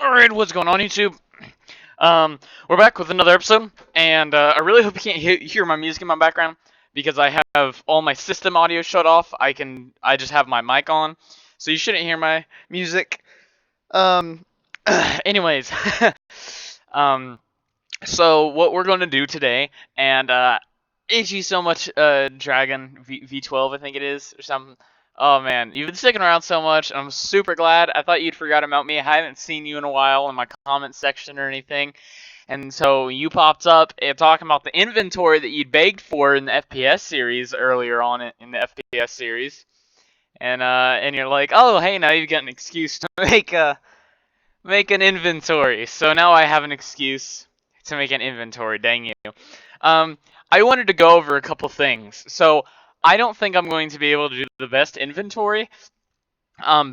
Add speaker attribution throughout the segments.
Speaker 1: Alright, what's going on, YouTube? We're back with another episode, and I really hope you can't hear my music in my background because I have all my system audio shut off. I just have my mic on, so you shouldn't hear my music. Um, anyways, um, so what we're going to do today, and thank you so much, Dragon V12, I think it is, or something. Oh man, you've been sticking around so much, and I'm super glad. I thought you'd forgot about me. I haven't seen you in a while in my comment section or anything, and so you popped up and talking about the inventory that you'd begged for in the FPS series earlier on in the FPS series, and you're like, oh hey, now you've got an excuse to make an inventory. So now I have an excuse to make an inventory. Dang you. Um, I wanted to go over a couple things. So I don't think I'm going to be able to do the best inventory,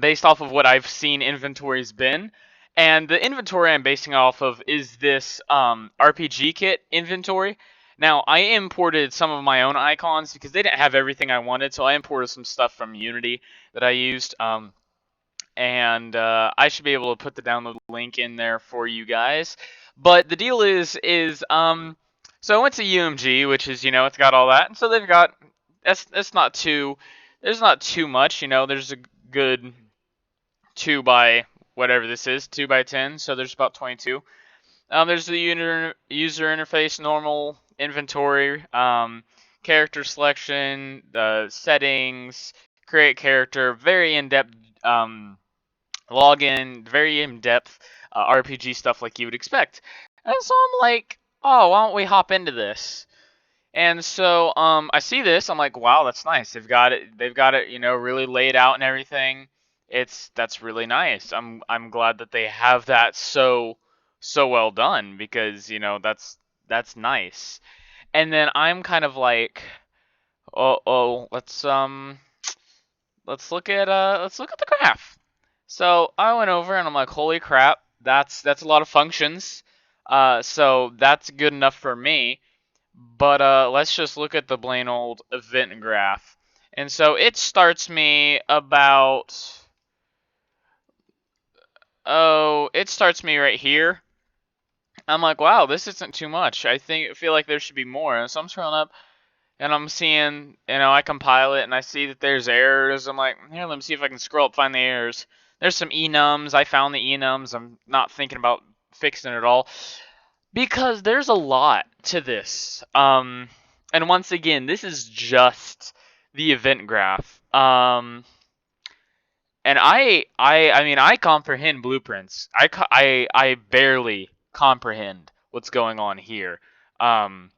Speaker 1: based off of what I've seen inventory's been. And the inventory I'm basing off of is this RPG kit inventory. Now, I imported some of my own icons because they didn't have everything I wanted, so I imported some stuff from Unity that I used. And I should be able to put the download link in there for you guys. But the deal so I went to UMG, which is, it's got all that, and so they've got that's not too there's not too much, there's a good 2 by whatever this is, 2 by 10, so there's about 22. There's the user interface, normal inventory, character selection, the settings, create character, very in-depth login, very in-depth RPG stuff like you would expect. And so I'm like, oh, why don't we hop into this? And so I see this, I'm like, wow, that's nice. They've got it, really laid out and everything. That's really nice. I'm glad that they have that so well done because that's nice. And then I'm kind of like, let's look at the graph. So I went over and I'm like, holy crap, that's a lot of functions. So that's good enough for me. But let's just look at the plain old event graph. And so it starts me about, it starts me right here. I'm like, wow, this isn't too much. I feel like there should be more. And so I'm scrolling up and I'm seeing, I compile it and I see that there's errors. I'm like, here, let me see if I can scroll up, find the errors. There's some enums. I found the enums. I'm not thinking about fixing it at all because there's a lot to this. And once again, this is just the event graph. And I mean, I comprehend blueprints. I barely comprehend what's going on here. Um,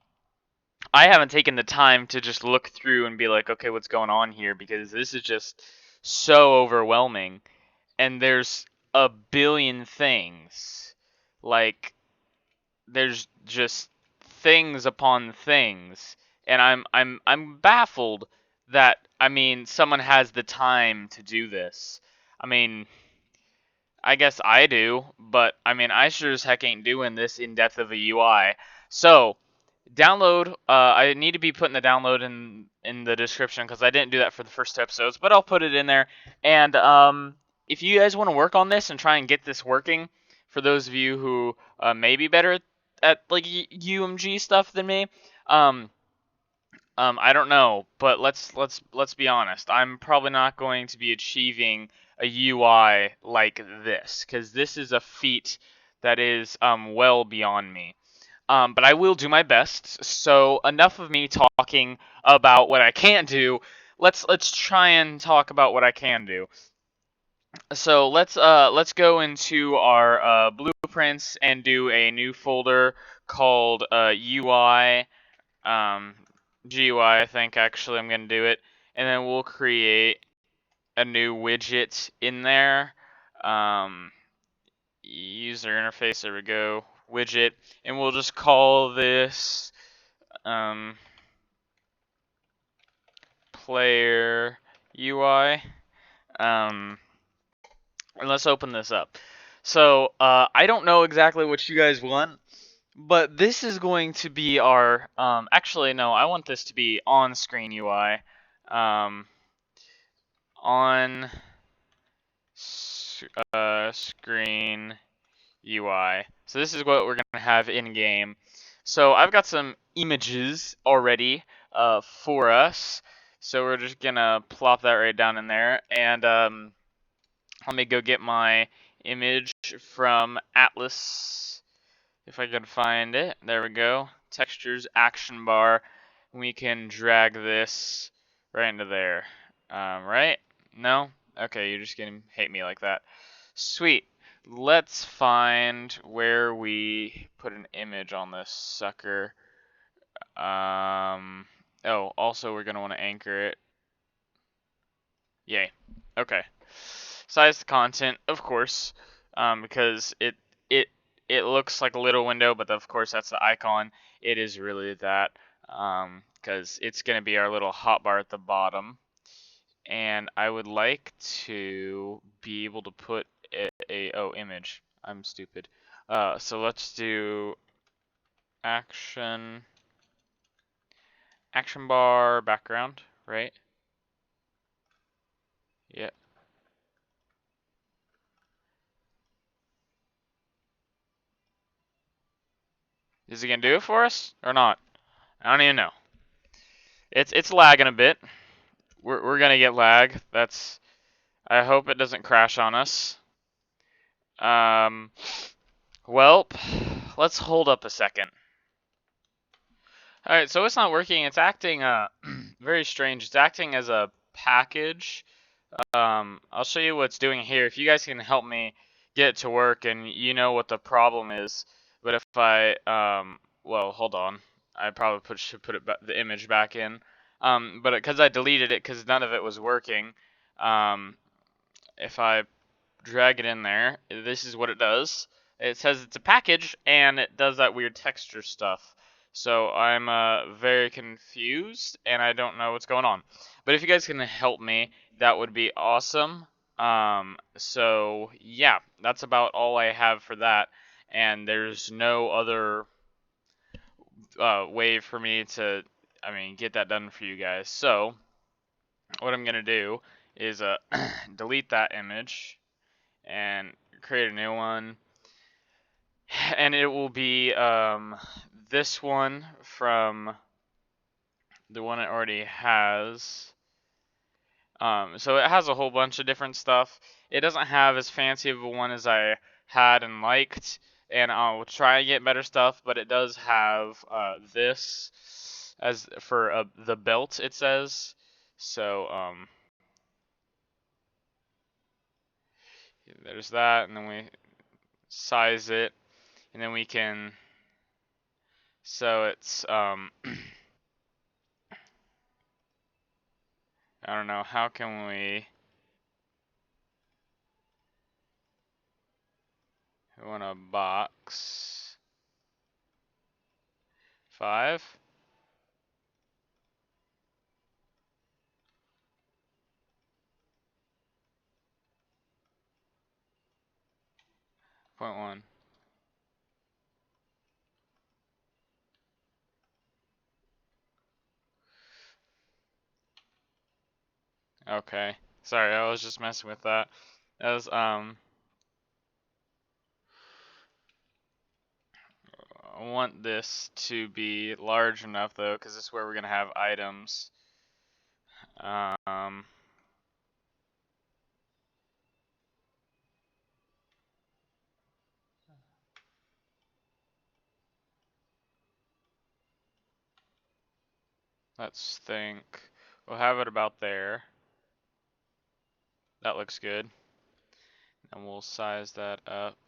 Speaker 1: I haven't taken the time to just look through and be like, okay, what's going on here? Because this is just so overwhelming, and there's a billion things. Like, there's just things upon things, and I'm baffled that, I mean, someone has the time to do this. I mean, I guess I do, but I mean, I sure as heck ain't doing this in depth of a UI. So, download. I need to be putting the download in the description because I didn't do that for the first two episodes, but I'll put it in there. And if you guys want to work on this and try and get this working, for those of you who may be better at like UMG stuff than me, um, I don't know, but let's be honest. I'm probably not going to be achieving a UI like this because this is a feat that is well beyond me. But I will do my best. So enough of me talking about what I can't do. Let's try and talk about what I can do. So let's go into our blueprints and do a new folder called UI, um, GUI. I think actually I'm gonna do it, and then we'll create a new widget in there. Um, User interface. There we go. Widget, and we'll just call this player UI. And let's open this up. So I don't know exactly what you guys want, but this is going to be our. Actually, no, I want this to be on-screen UI. Um, on screen UI. So this is what we're gonna have in game. So I've got some images already for us. So we're just gonna plop that right down in there, and let me go get my image from Atlas if I can find it. There we go. Textures, action bar. We can drag this right into there. Right? No? Okay, you're just gonna hate me like that. Sweet. Let's find where we put an image on this sucker. Oh, also we're gonna want to anchor it. Yay. Okay. Size the content, of course, because it it looks like a little window, but of course that's the icon. It is really that, because it's gonna be our little hotbar at the bottom. And I would like to be able to put oh, image. I'm stupid. So let's do action bar background, right? Yeah. Is it gonna do it for us or not? I don't even know. It's lagging a bit. We're gonna get lag. That's. I hope it doesn't crash on us. Um. Well, let's hold up a second. All right, so it's not working. It's acting very strange. It's acting as a package. I'll show you what's doing here. If you guys can help me get it to work, and you know what the problem is. But if I well, hold on. I probably should put the image back in. But because I deleted it because none of it was working. If I drag it in there, this is what it does. It says it's a package, and it does that weird texture stuff. So I'm very confused, and I don't know what's going on. But if you guys can help me, that would be awesome. So yeah, that's about all I have for that. And there's no other way for me to, I mean, get that done for you guys. So what I'm gonna do is delete that image and create a new one, and it will be this one from the one it already has. So it has a whole bunch of different stuff. It doesn't have as fancy of a one as I had and liked, and I'll try and get better stuff, but it does have this as for the belt, it says. So there's that, and then we size it, and then we can, so it's I don't know, how can we want a box 5? Point 1. Okay. Sorry, I was just messing with that. That was I want this to be large enough though, because this is where we're gonna have items. Um, let's think. We'll have it about there. That looks good. And we'll size that up.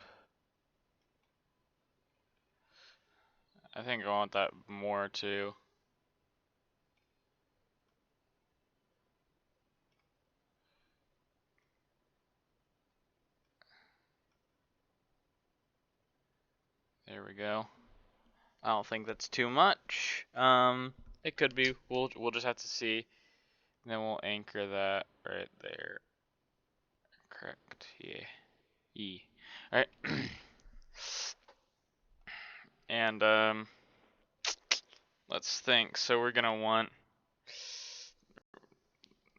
Speaker 1: I think I want that more too. There we go. I don't think that's too much. It could be. We'll just have to see. And then we'll anchor that right there. Correct. Yeah. E. All right. And let's think. So we're gonna want.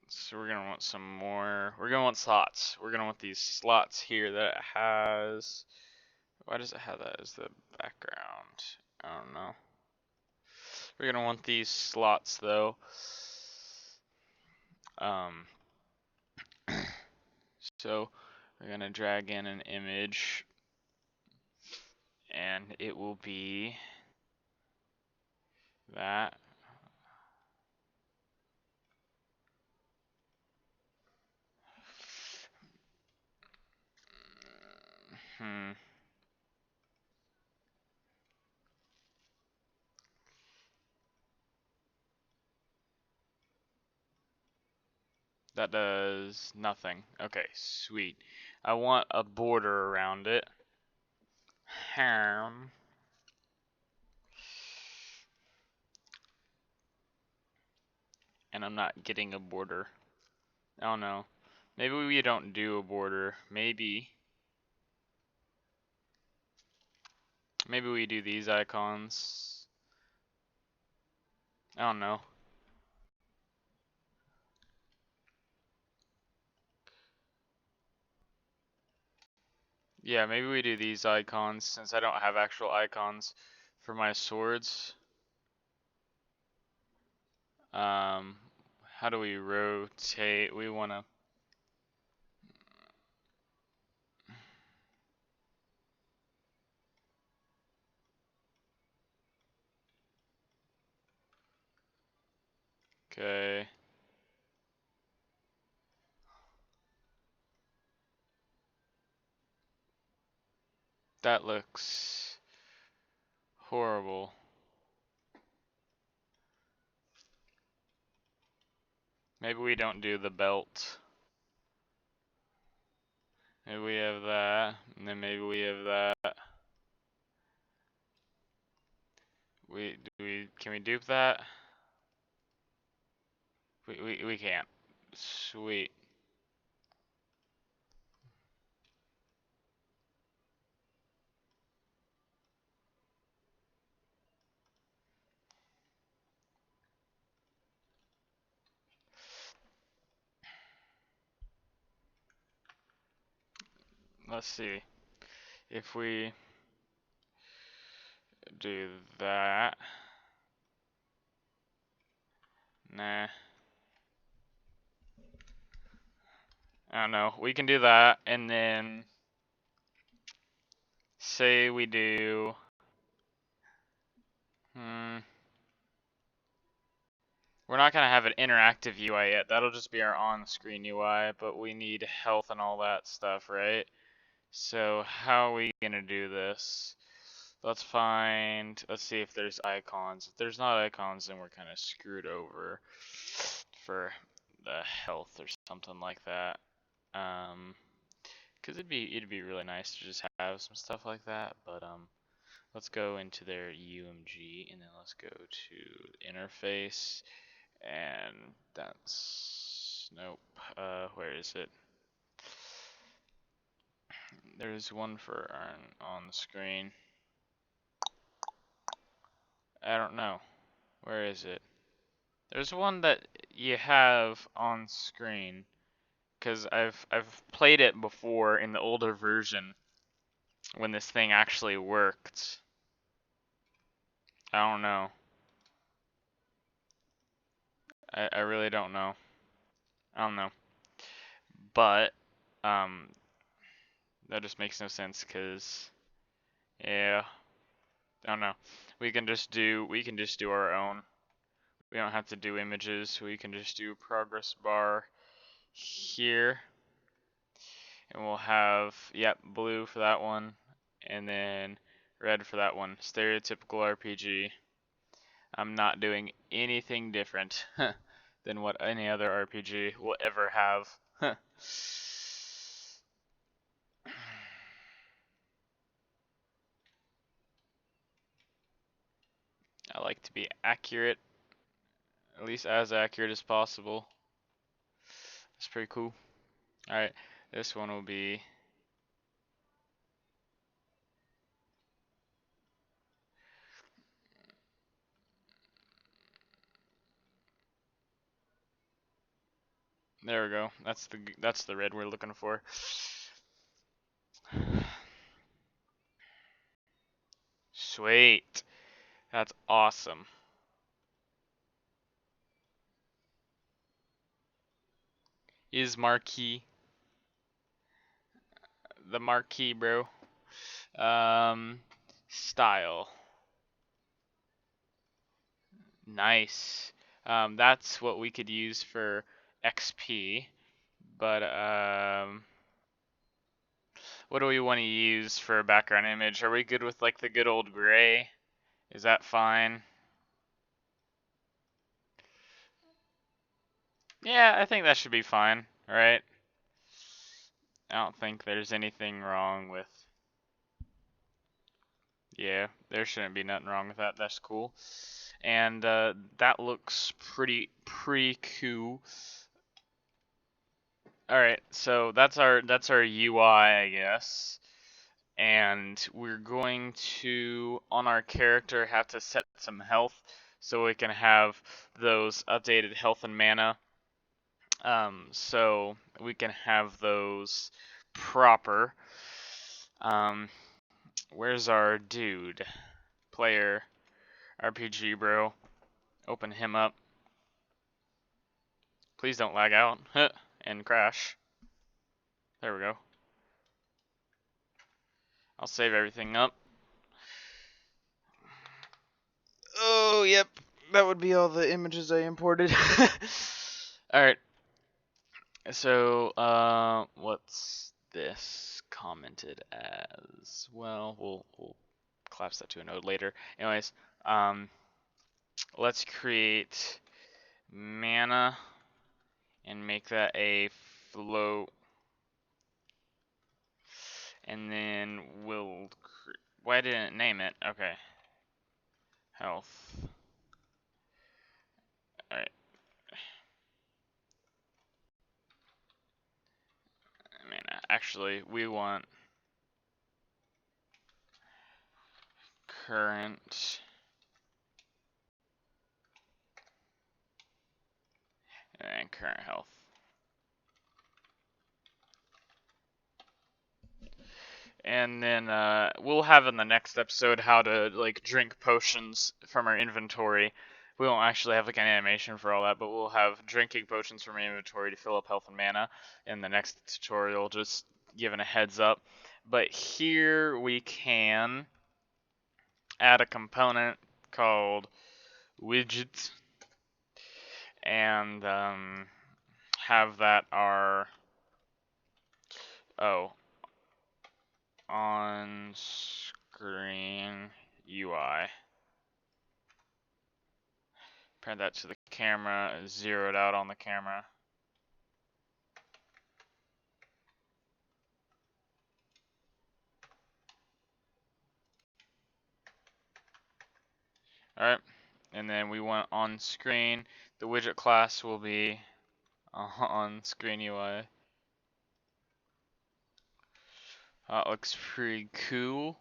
Speaker 1: So we're gonna want some more. We're gonna want slots. We're gonna want these slots here that it has. Why does it have that as the background? I don't know. We're gonna want these slots though. Um, so we're gonna drag in an image, and it will be that. Hmm. That does nothing. Okay, sweet. I want a border around it. And I'm not getting a border. Oh no. Maybe we don't do a border. Maybe we do these icons. I don't know. Yeah, maybe we do these icons since I don't have actual icons for my swords. How do we rotate? We wanna. Okay. That looks horrible. Maybe we don't do the belt. Maybe we have that, and then maybe we have that. Can we dupe that? We can't. Sweet. Let's see. If we do that. Nah. I don't know. We can do that, and then say we do. We're not gonna have an interactive UI yet. That'll just be our on-screen UI, but we need health and all that stuff, right? So how are we gonna do this? Let's see if there's icons. If there's not icons, then we're kind of screwed over for the health or something like that. Cause it'd be really nice to just have some stuff like that, but let's go into their UMG and then let's go to interface, and that's nope. Where is it? There's one for on the screen. I don't know. Where is it? There's one that you have on screen, cause I've played it before in the older version when this thing actually worked. I don't know. I really don't know. I don't know. But that just makes no sense, cause yeah, I don't know. We can just do our own. We don't have to do images. We can just do progress bar here, and we'll have yep, blue for that one, and then red for that one. Stereotypical RPG. I'm not doing anything different than what any other RPG will ever have. I like to be accurate, at least as accurate as possible. That's pretty cool. Alright, this one will be there we go. That's the red we're looking for. Sweet. That's awesome. Is marquee. The marquee, bro. Style. Nice. That's what we could use for XP. But what do we want to use for a background image? Are we good with like the good old gray? Is that fine? Yeah, I think that should be fine, right? I don't think there's anything wrong with. Yeah, there shouldn't be nothing wrong with that. That's cool. And that looks pretty cool. All right, so that's our UI, I guess. And we're going to, on our character, have to set some health so we can have those updated health and mana. So we can have those proper. Where's our dude? Player, RPG bro. Open him up. Please don't lag out and crash. There we go. I'll save everything up. Oh, yep. That would be all the images I imported. Alright. So, what's this commented as? Well, we'll collapse that to a node later. Anyways, let's create mana and make that a float. And then we'll, why didn't it name it? Okay. Health. Alright. Mana. Actually, we want current and current health. And then we'll have in the next episode how to like drink potions from our inventory. We won't actually have like an animation for all that, but we'll have drinking potions from our inventory to fill up health and mana in the next tutorial, just giving a heads up. But here we can add a component called widget and have that our on screen UI. Pair that to the camera, zeroed out on the camera. Alright, and then we want on screen. The widget class will be on screen UI. Looks pretty cool.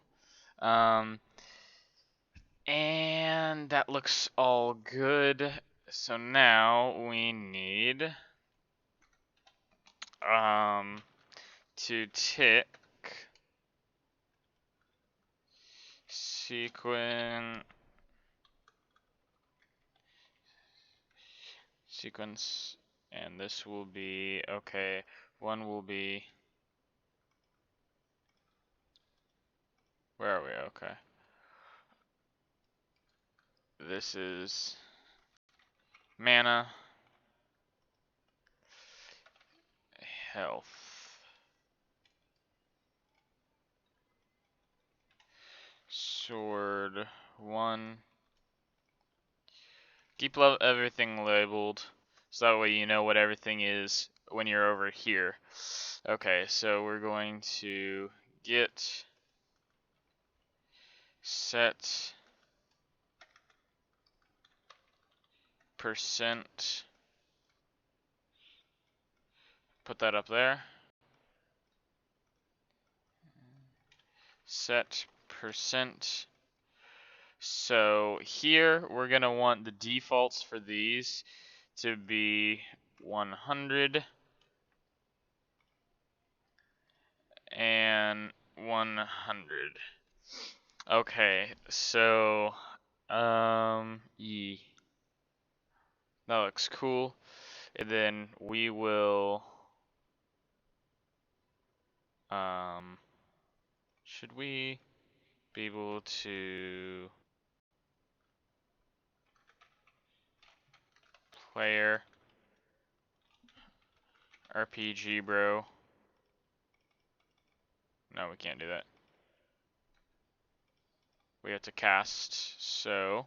Speaker 1: And that looks all good. So now we need to tick sequence, and this will be okay. One will be, where are we? Okay. This is mana, health, sword, one. Keep everything labeled, so that way you know what everything is when you're over here. Okay, so we're going to get set percent, put that up there. Set percent. So here we're going to want the defaults for these to be 100 and 100. Okay, so that looks cool. And then we will um should we be able to player RPG bro? No, we can't do that. We have to cast, so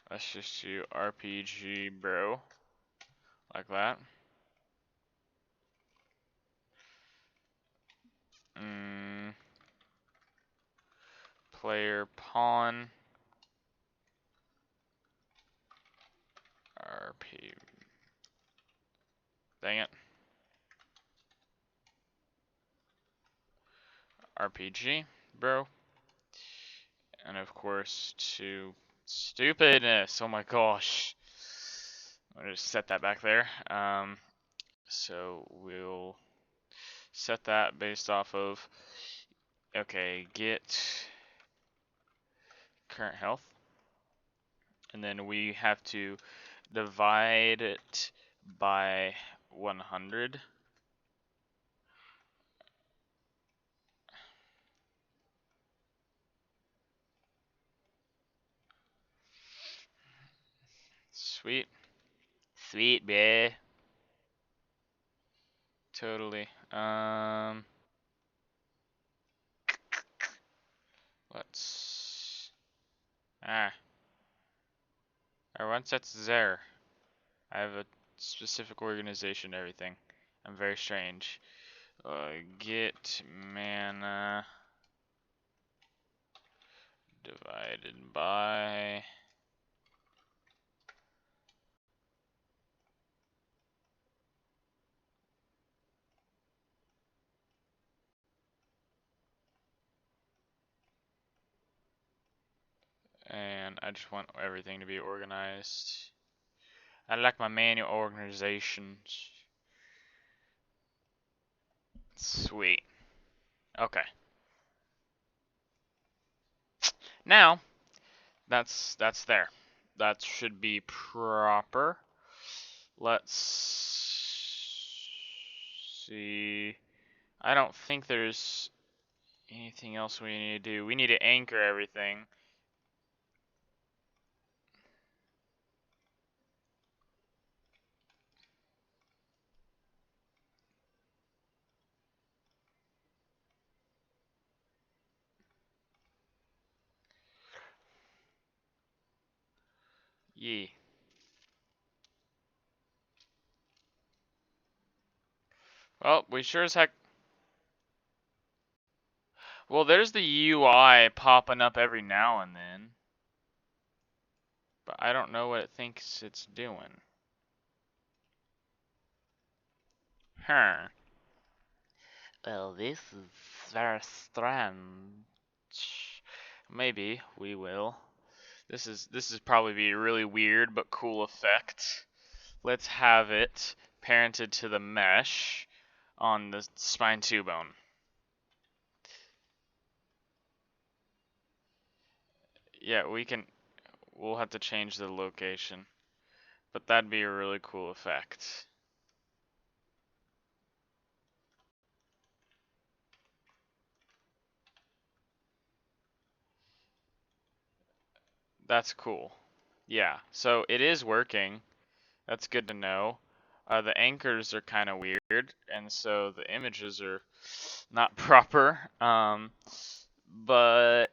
Speaker 1: let's just do RPG bro like that. Player pawn RP. Dang it. RPG bro. And of course to stupidness. Oh my gosh. I'll just set that back there. So we'll set that based off of, okay, get current health. And then we have to divide it by 100. Sweet. Sweet, bae. Totally. Let's. Once that's there, I have a specific organization and everything. I'm very strange. Get mana divided by. And I just want everything to be organized. I like my manual organizations. Sweet. Okay. Now, that's there. That should be proper. Let's see. I don't think there's anything else we need to do. We need to anchor everything. Yee. Well, we sure as heck. Well, there's the UI popping up every now and then. But I don't know what it thinks it's doing. Huh. Well, this is very strange. Maybe we will. This is probably be a really weird but cool effect. Let's have it parented to the mesh on the spine 2 bone. Yeah, we'll have to change the location. But that'd be a really cool effect. That's cool. Yeah, so it is working. That's good to know. The anchors are kind of weird, and so the images are not proper. But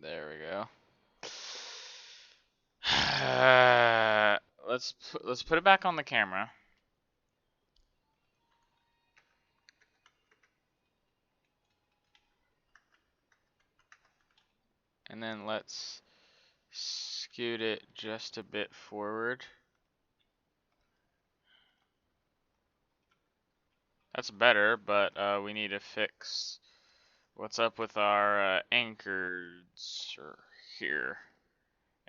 Speaker 1: there we go. Let's put it back on the camera. And then let's scoot it just a bit forward. That's better, but we need to fix what's up with our anchors here.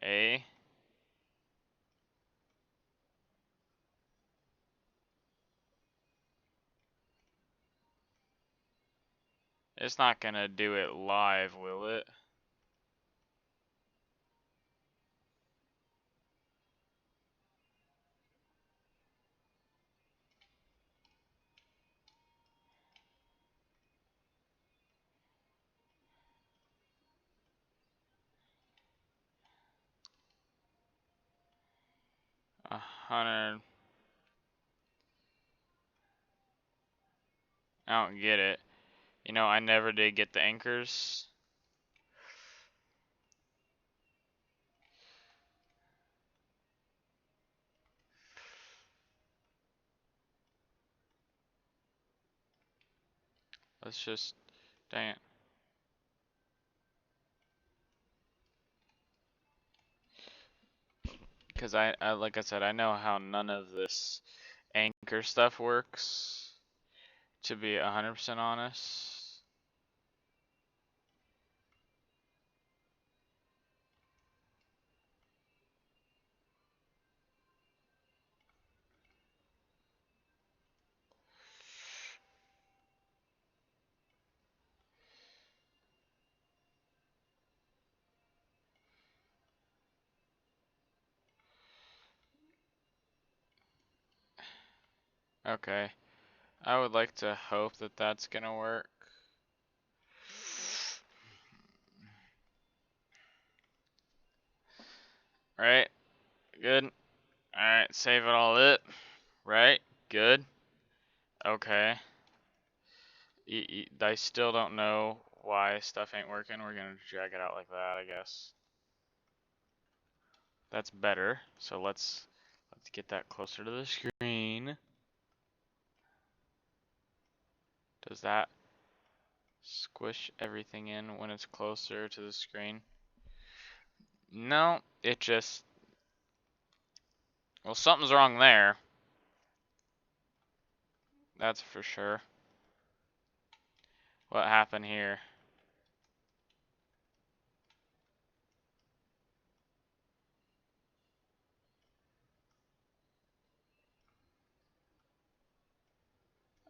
Speaker 1: A. It's not gonna do it live, will it? A 100. I don't get it. You know, I never did get the anchors. Let's just, dang it. Because like I said, I know how none of this anchor stuff works, to be 100% honest. Okay. I would like to hope that that's gonna work. Right? Good. Alright, save it all it. Right? Good. Okay. I still don't know why stuff ain't working. We're gonna drag it out like that, I guess. That's better. So let's get that closer to the screen. Does that squish everything in when it's closer to the screen? No, it just, well, something's wrong there. That's for sure. What happened here?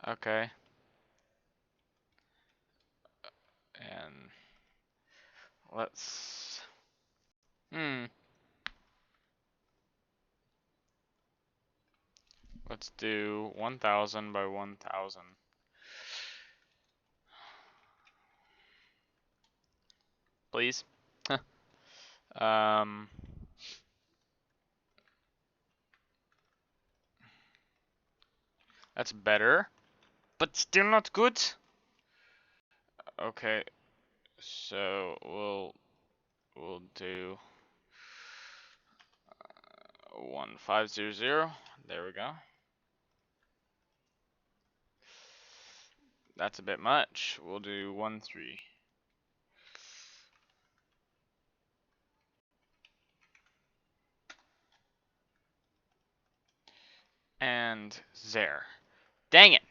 Speaker 1: Okay. And let's, let's do 1000 by 1000. Please. um, that's better, but still not good. Okay, so we'll do 1500. There we go. That's a bit much. We'll do 13. And there. Dang it.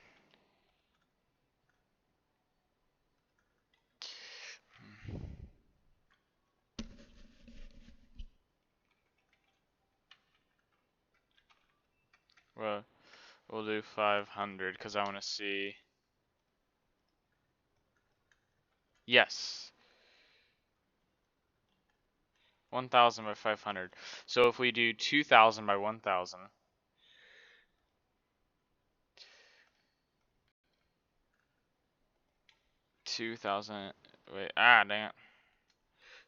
Speaker 1: Well, we'll do 500 because I want to see. Yes. 1000 by 500. So if we do 2000 by 1000. 2000. Wait, dang it.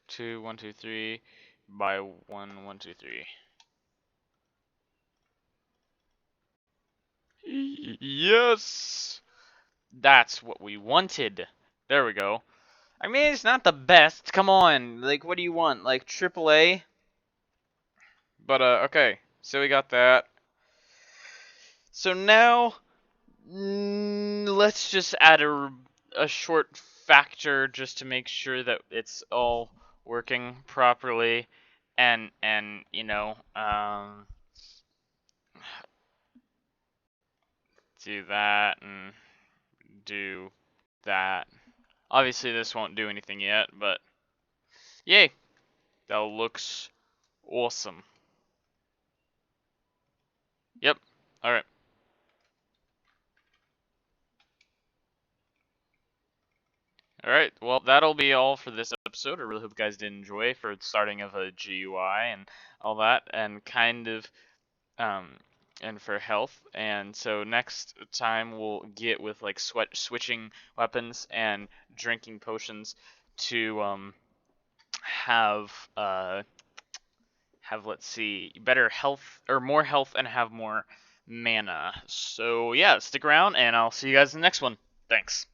Speaker 1: 2, 1, 2, 3 by 1, 1, 2, 3. Yes! That's what we wanted. There we go. I mean, it's not the best. Come on. Like, what do you want? Like, AAA? But, okay. So we got that. So now, let's just add a short factor just to make sure that it's all working properly. And you know, do that and do that. Obviously, this won't do anything yet, but yay, that looks awesome. Yep. All right. All right. Well, that'll be all for this episode. I really hope you guys did enjoy for the starting of a GUI and all that, and kind of um, and for health. And so next time we'll get with like switching weapons and drinking potions to have let's see, better health or more health and have more mana. So yeah, stick around and I'll see you guys in the next one. Thanks.